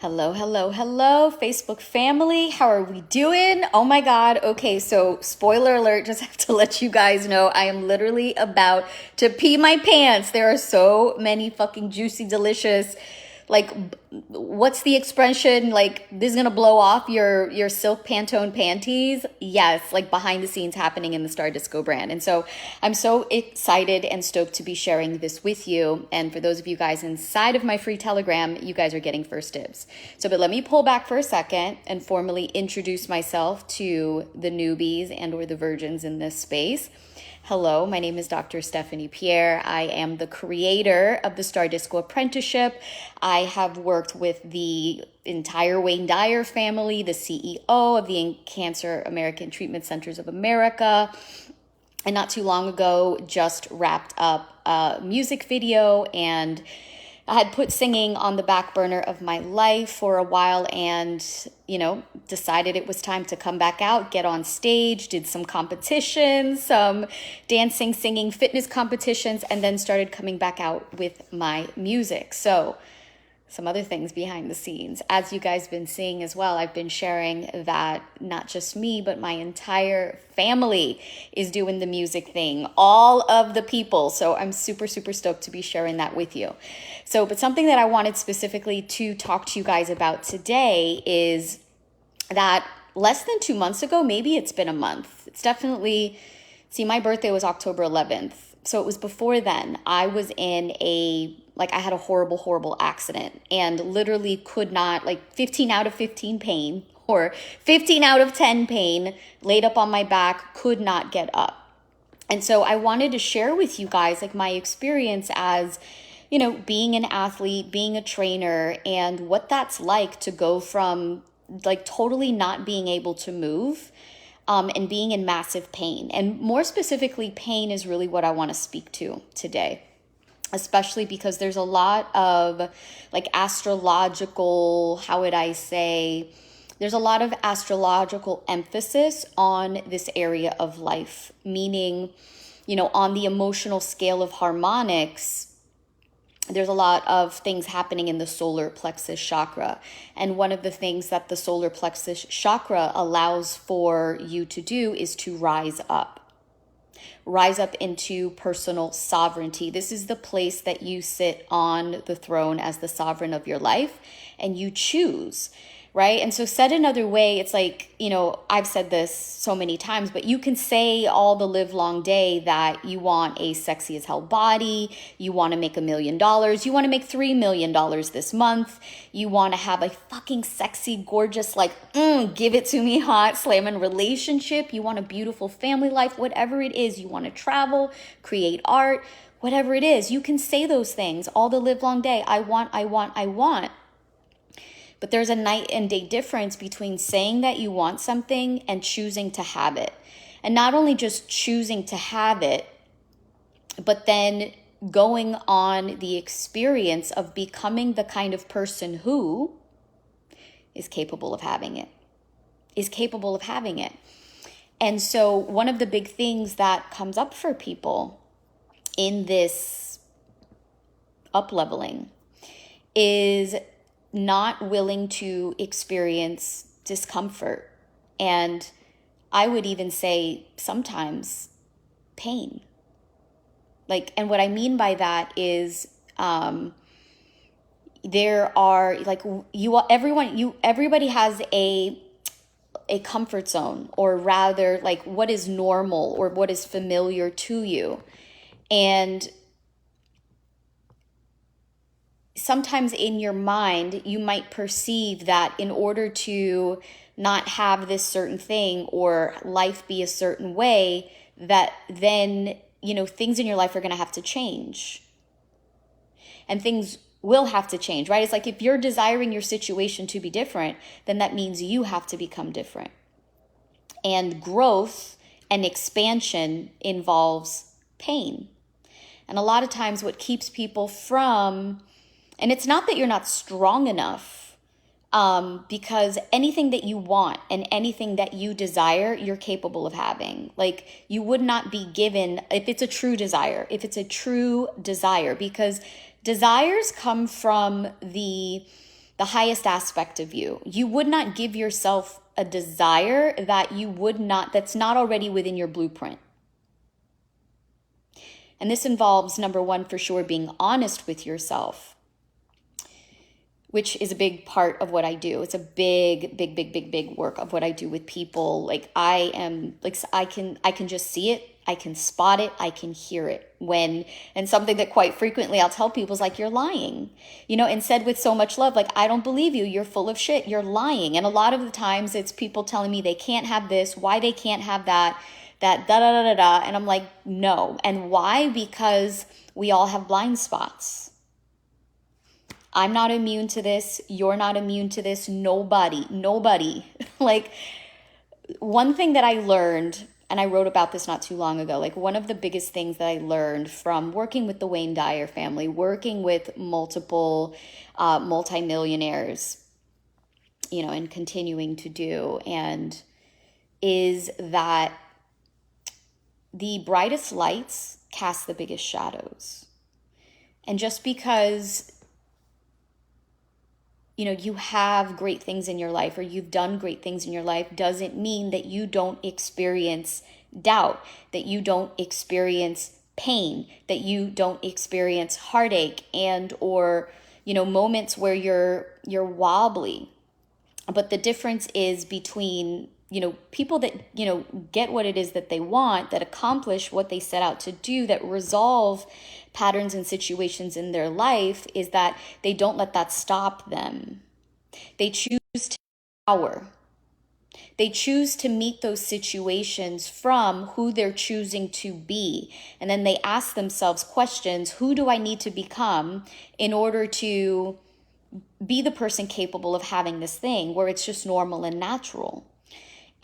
Hello, hello, hello, Facebook family. How are we doing? Oh my God. Okay, so spoiler alert, just have to let you guys know I am literally about to pee my pants. There are so many fucking juicy, delicious, like, what's the expression? Like, this is gonna blow off your silk Pantone panties. Yes, like behind the scenes happening in the Star Disco brand. And so I'm so excited and stoked to be sharing this with you. And for those of you guys inside of my free Telegram, you guys are getting first dibs. So, but let me pull back for a second and formally introduce myself to the newbies and or the virgins in this space. Hello, my name is Dr. Stephanie Pierre. I am the creator of the Star Disco Apprenticeship. I have worked with the entire Wayne Dyer family, the CEO of the Cancer American Treatment Centers of America. And not too long ago, just wrapped up a music video, and I had put singing on the back burner of my life for a while, and, decided it was time to come back out, get on stage, did some competitions, some dancing, singing, fitness competitions, and then started coming back out with my music. So some other things behind the scenes. As you guys been seeing as well, I've been sharing that not just me, but my entire family is doing the music thing, all of the people. So I'm super, super stoked to be sharing that with you. So, but something that I wanted specifically to talk to you guys about today is that less than 2 months ago, maybe it's been a month. It's definitely, see, my birthday was October 11th. So it was before then. I was in I had a horrible, horrible accident and literally could not, 15 out of 15 pain or 15 out of 10 pain, laid up on my back, could not get up. And so I wanted to share with you guys my experience as, being an athlete, being a trainer, and what that's like to go from totally not being able to move and being in massive pain. And more specifically, pain is really what I want to speak to today, especially because there's a lot of astrological, how would I say, there's a lot of astrological emphasis on this area of life, meaning, on the emotional scale of harmonics, there's a lot of things happening in the solar plexus chakra. And one of the things that the solar plexus chakra allows for you to do is to rise up into personal sovereignty. This is the place that you sit on the throne as the sovereign of your life and you choose, right? And so said another way, it's I've said this so many times, but you can say all the live long day that you want a sexy as hell body, you want to make $1 million, you want to make $3 million this month, you want to have a fucking sexy, gorgeous, give it to me hot, slamming relationship, you want a beautiful family life, whatever it is, you want to travel, create art, whatever it is, you can say those things all the live long day. I want, I want, I want. But there's a night and day difference between saying that you want something and choosing to have it. And not only just choosing to have it, but then going on the experience of becoming the kind of person who is capable of having it, And so one of the big things that comes up for people in this up-leveling is not willing to experience discomfort. And I would even say sometimes pain. And what I mean by that is there are everybody has a comfort zone, or rather what is normal or what is familiar to you. And sometimes in your mind, you might perceive that in order to not have this certain thing or life be a certain way, that then, things in your life are going to have to change. And things will have to change, right? It's if you're desiring your situation to be different, then that means you have to become different. And growth and expansion involves pain. And a lot of times what keeps people from, and it's not that you're not strong enough, because anything that you want and anything that you desire, you're capable of having. You would not be given, if it's a true desire, because desires come from the the highest aspect of you. You would not give yourself a desire that's not already within your blueprint. And this involves, number one, for sure, being honest with yourself, which is a big part of what I do. It's a big work of what I do with people. Like I can just see it. I can spot it. I can hear it and something that quite frequently I'll tell people is like, you're lying, and said with so much love, like, I don't believe you. You're full of shit. You're lying. And a lot of the times it's people telling me they can't have this, why they can't have that da da da da da. And I'm like, no. And why? Because we all have blind spots. I'm not immune to this. You're not immune to this. Nobody. Like, one thing that I learned, and I wrote about this not too long ago, like one of the biggest things that I learned from working with the Wayne Dyer family, working with multiple multimillionaires, and continuing to do, and is that the brightest lights cast the biggest shadows. And just because you have great things in your life or you've done great things in your life doesn't mean that you don't experience doubt, that you don't experience pain, that you don't experience heartache or moments where you're wobbly. But the difference is between people that get what it is that they want, that accomplish what they set out to do, that resolve patterns and situations in their life, is that they don't let that stop them. They choose to power. They choose to meet those situations from who they're choosing to be. And then they ask themselves questions: who do I need to become in order to be the person capable of having this thing where it's just normal and natural?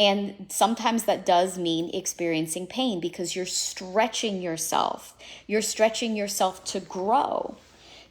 And sometimes that does mean experiencing pain because you're stretching yourself. You're stretching yourself to grow.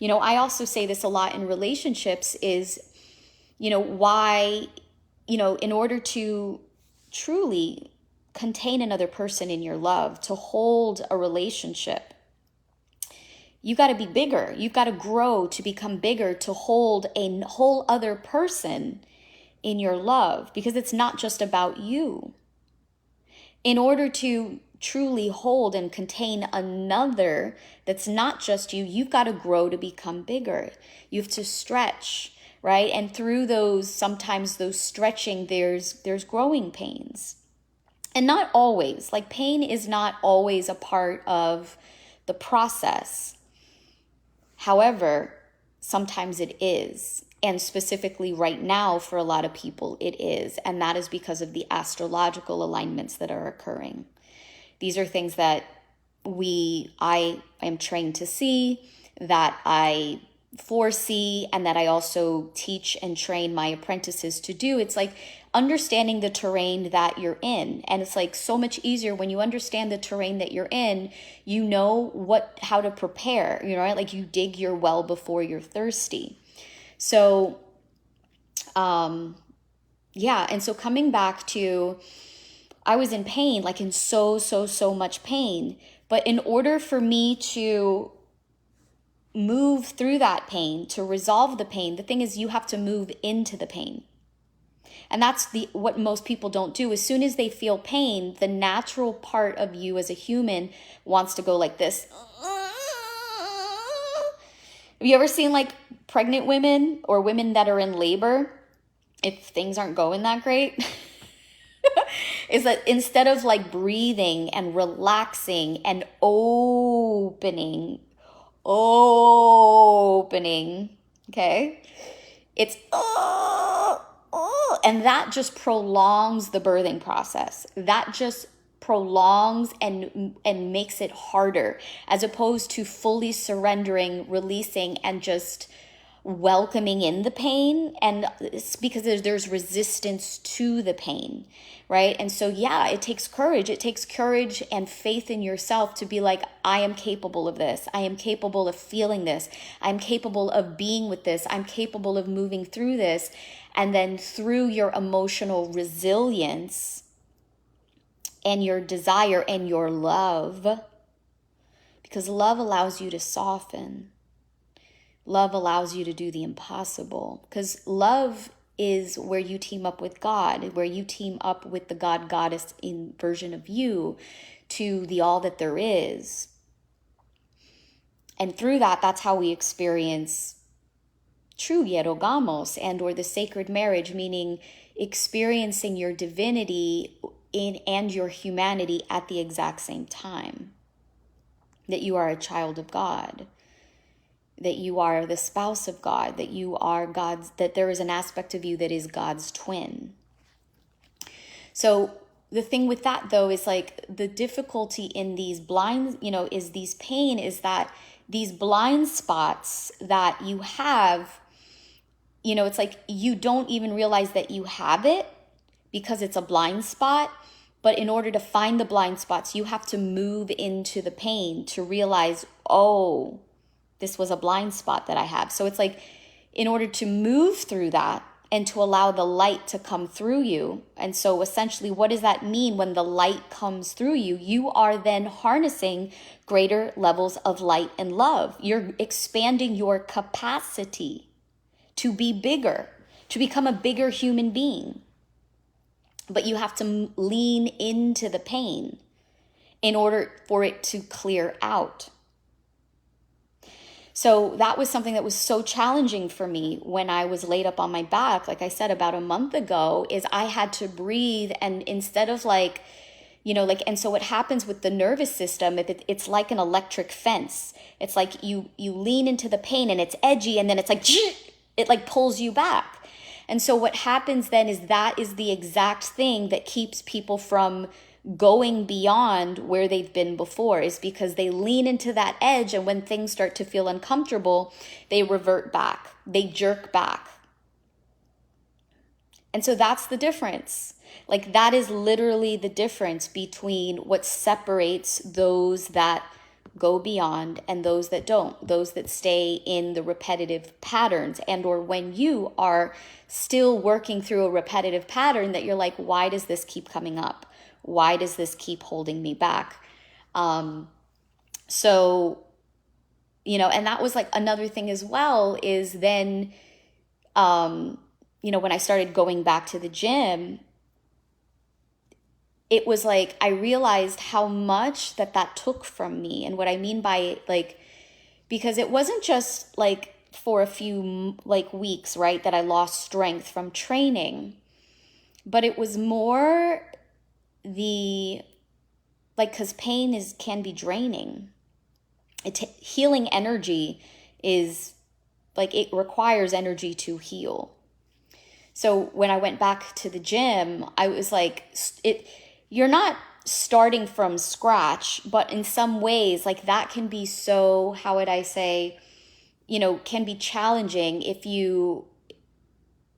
I also say this a lot in relationships is, why, in order to truly contain another person in your love, to hold a relationship, you got to be bigger. You've got to grow to become bigger, to hold a whole other person in your love, because it's not just about you. In order to truly hold and contain another that's not just you, you've got to grow to become bigger. You have to stretch, right? And through sometimes those stretching, there's growing pains. And not always, like pain is not always a part of the process. However, sometimes it is. And specifically right now, for a lot of people, it is. And that is because of the astrological alignments that are occurring. These are things that I am trained to see, that I foresee, and that I also teach and train my apprentices to do. It's like understanding the terrain that you're in. And it's like so much easier when you understand the terrain that you're in, how to prepare, right? Like you dig your well before you're thirsty. So, and so coming back to, I was in pain, like in so much pain. But in order for me to move through that pain, to resolve the pain, the thing is you have to move into the pain. And that's what most people don't do. As soon as they feel pain, the natural part of you as a human wants to go like this. Have you ever seen like pregnant women or women that are in labor, if things aren't going that great? Is that instead of like breathing and relaxing and opening, okay? It's and that just prolongs the birthing process. That just prolongs and makes it harder, as opposed to fully surrendering, releasing, and just welcoming in the pain. And it's because there's resistance to the pain, right? And so it takes courage. It takes courage and faith in yourself to be like, I am capable of this. I am capable of feeling this. I'm capable of being with this. I'm capable of moving through this. And then through your emotional resilience and your desire and your love, because love allows you to soften. Love allows you to do the impossible, because love is where you team up with God, where you team up with the God goddess in version of you to the all that there is. And through that, that's how we experience true hierogamos and or the sacred marriage, meaning experiencing your divinity in and your humanity at the exact same time. That you are a child of God, that you are the spouse of God, that you are God's, that there is an aspect of you that is God's twin. So the thing with that though is like the difficulty in these blind, is these pain is that these blind spots that you have, it's like you don't even realize that you have it because it's a blind spot. But in order to find the blind spots, you have to move into the pain to realize, oh, this was a blind spot that I have. So it's like in order to move through that and to allow the light to come through you. And so essentially, what does that mean when the light comes through you? You are then harnessing greater levels of light and love. You're expanding your capacity to be bigger, to become a bigger human being. But you have to lean into the pain in order for it to clear out. So that was something that was so challenging for me when I was laid up on my back, like I said, about a month ago, is I had to breathe. And instead of and so what happens with the nervous system, it's like an electric fence. It's like you lean into the pain and it's edgy, and then it's like, it like pulls you back. And so what happens then is that is the exact thing that keeps people from going beyond where they've been before, is because they lean into that edge, and when things start to feel uncomfortable, they revert back, they jerk back. And so that's the difference. Like that is literally the difference between what separates those that go beyond and those that don't, those that stay in the repetitive patterns, and or when you are still working through a repetitive pattern that you're like, why does this keep coming up? Why does this keep holding me back? So, and that was like another thing as well, is then, when I started going back to the gym, it was like I realized how much that took from me. And what I mean by because it wasn't just like for a few weeks, right, that I lost strength from training, but it was more because pain can be draining. Healing energy is it requires energy to heal. So when I went back to the gym, I was like, you're not starting from scratch, but in some ways, that can be so, how would I say, can be challenging if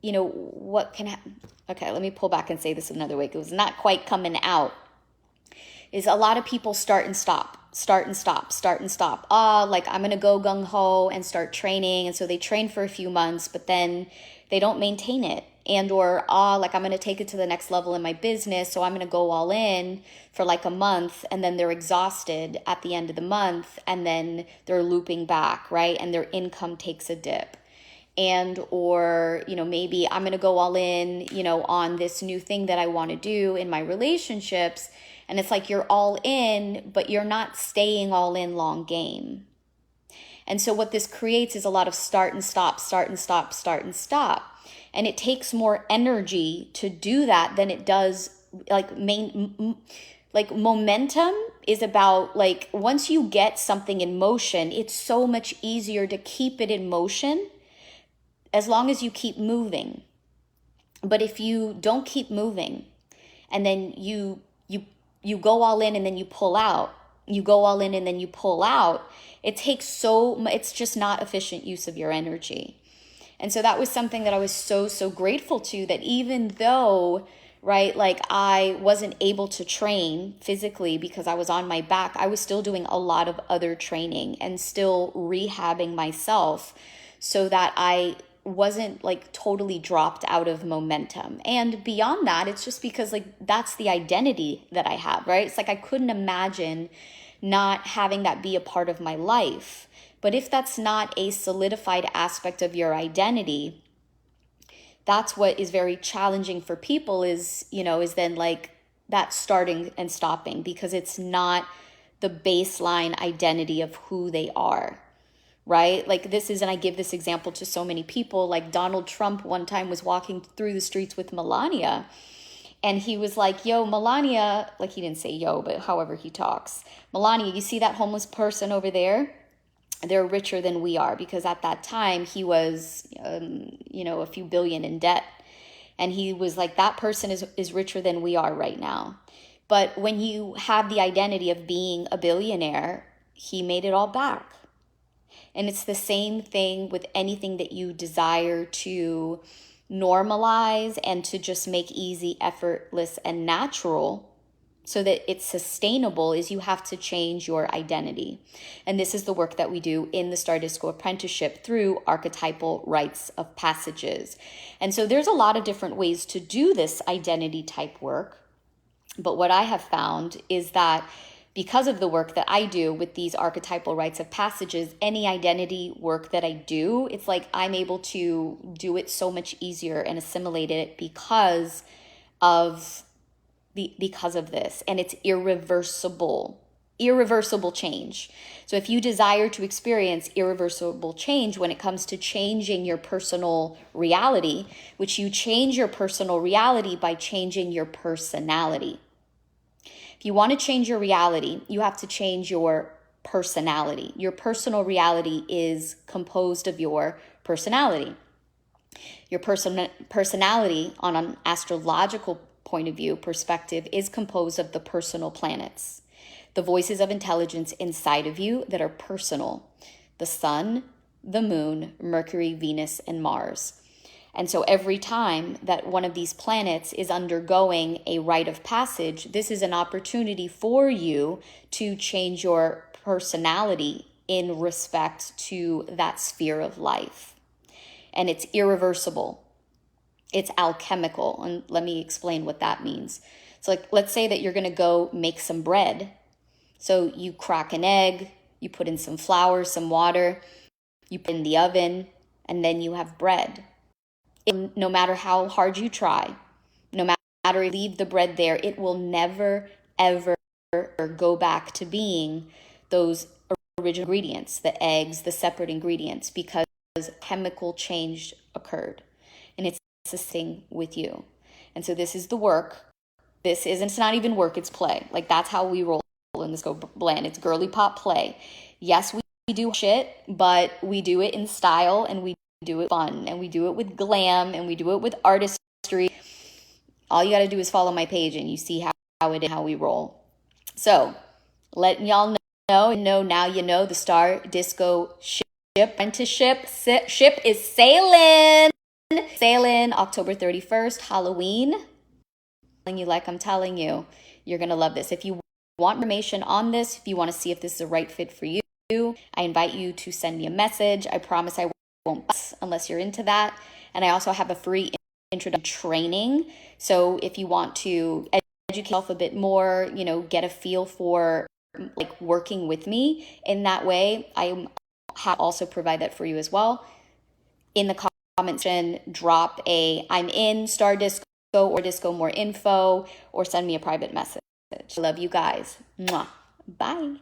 what can happen. Okay, let me pull back and say this another way, because it's not quite coming out. Is a lot of people start and stop. I'm going to go gung-ho and start training. And so they train for a few months, but then they don't maintain it. And or, I'm going to take it to the next level in my business, so I'm going to go all in for a month, and then they're exhausted at the end of the month, and then they're looping back, right? And their income takes a dip. And or, maybe I'm going to go all in, on this new thing that I want to do in my relationships. And it's like you're all in, but you're not staying all in long game. And so what this creates is a lot of start and stop. And it takes more energy to do that than it does momentum is about once you get something in motion, it's so much easier to keep it in motion as long as you keep moving. But if you don't keep moving, and then you go all in and then you pull out, you go all in and then you pull out, it's just not efficient use of your energy. And so that was something that I was so grateful to, that even though, right, I wasn't able to train physically because I was on my back, I was still doing a lot of other training and still rehabbing myself so that I wasn't totally dropped out of momentum. And beyond that, it's just because that's the identity that I have, right? It's I couldn't imagine not having that be a part of my life. But if that's not a solidified aspect of your identity, that's what is very challenging for people is then like that starting and stopping, because it's not the baseline identity of who they are, right? Like and I give this example to so many people, like Donald Trump one time was walking through the streets with Melania, and he was like, yo, Melania, like he didn't say yo, but however he talks, Melania, you see that homeless person over there? They're richer than we are, because at that time he was, a few billion in debt. And he was like, that person is richer than we are right now. But when you have the identity of being a billionaire, he made it all back. And it's the same thing with anything that you desire to normalize and to just make easy, effortless, and natural so that it's sustainable, is you have to change your identity. And this is the work that we do in the Star Disco Apprenticeship through archetypal rites of passages. And so there's a lot of different ways to do this identity type work. But what I have found is that because of the work that I do with these archetypal rites of passages, any identity work that I do, it's like I'm able to do it so much easier and assimilate it because of this. And it's irreversible change. So if you desire to experience irreversible change when it comes to changing your personal reality, which you change your personal reality by changing your personality. If you want to change your reality, you have to change your personality. Your personal reality is composed of your personality. Your personality on an astrological point of view, perspective, is composed of the personal planets, the voices of intelligence inside of you that are personal: the sun, the moon, Mercury, Venus, and Mars. And so every time that one of these planets is undergoing a rite of passage, this is an opportunity for you to change your personality in respect to that sphere of life. And it's irreversible. It's alchemical. And let me explain what that means. So like, let's say that you're going to go make some bread. So you crack an egg, you put in some flour, some water, you put in the oven, and then you have bread. No matter how hard you try, no matter if you leave the bread there, it will never, ever go back to being those original ingredients, the eggs, the separate ingredients, because chemical change occurred. And it's assisting with you. And so this is the work. It's not even work, it's play. Like that's how we roll in this Go Blend. It's girly pop play. Yes, we do shit, but we do it in style, and we do it fun, and we do it with glam, and we do it with artistry. All you got to do is follow my page and you see how we roll. So letting y'all know now you know the Star Disco Apprenticeship ship is sailing October 31st, Halloween. I'm telling you, you're going to love this. If you want information on this, if you want to see if this is a right fit for you, I invite you to send me a message. I promise I won't unless you're into that. And I also have a free introduction training. So if you want to educate yourself a bit more, get a feel for like working with me in that way, I have also provide that for you as well. In the comment section, drop a I'm in Star Disco or Disco more info, or send me a private message. I love you guys. Mwah. Bye.